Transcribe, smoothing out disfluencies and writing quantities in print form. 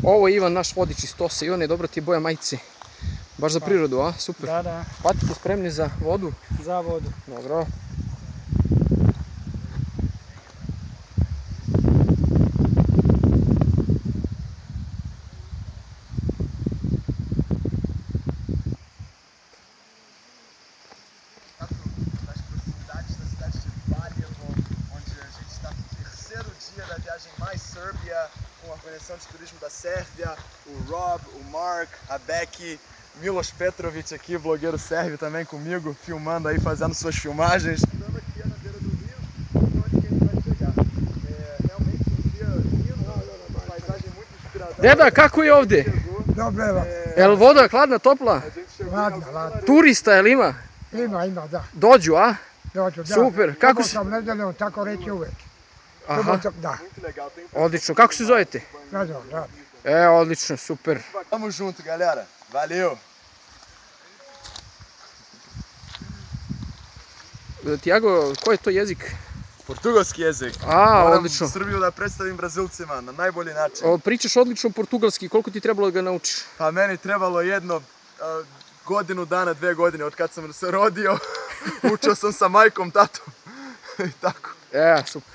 Ovo je Ivan, naš vodič iz Tosa. Ivane, dobro ti je boja majice. Baš za prirodu, a? Super. Da. Patike spremni za vodu? Za vodu. Dobro. Da viagem mais Sérvia, com a Organização de Turismo da Sérvia, o Rob, o Mark, a Becky, Milos Petrovic aqui, blogueiro sérvio também comigo, filmando aí, fazendo suas filmagens. Andando aqui na beira do rio, onde que a gente vai chegar. É realmente um dia lindo, uma paisagem muito inspiradora. Deda, kako je ovdje? Dobro, evo. Jel voda hladna, topla? A gente chegou Ladna. Turista, jel ima? Ima, da. Dođu, a? Dođu, da. Super, kako si? Sam nedeljom, tako reći uvek. Aha, Da. muito legal. Tem odlično. Kako se zovete? Rađo, da. Odlično, super. Tamo junto, galera. Valeu! Tiago, koji je to jezik? Portugalski jezik. Odlično. Moram Srbiju da predstavim Brazilcima na najbolji način. Pričaš odlično portugalski, koliko ti trebalo da ga naučiš? Pa meni trebalo jedno godinu dana, 2 godine od kad sam se rodio. Učio sam sa majkom, tatom i tako. Super.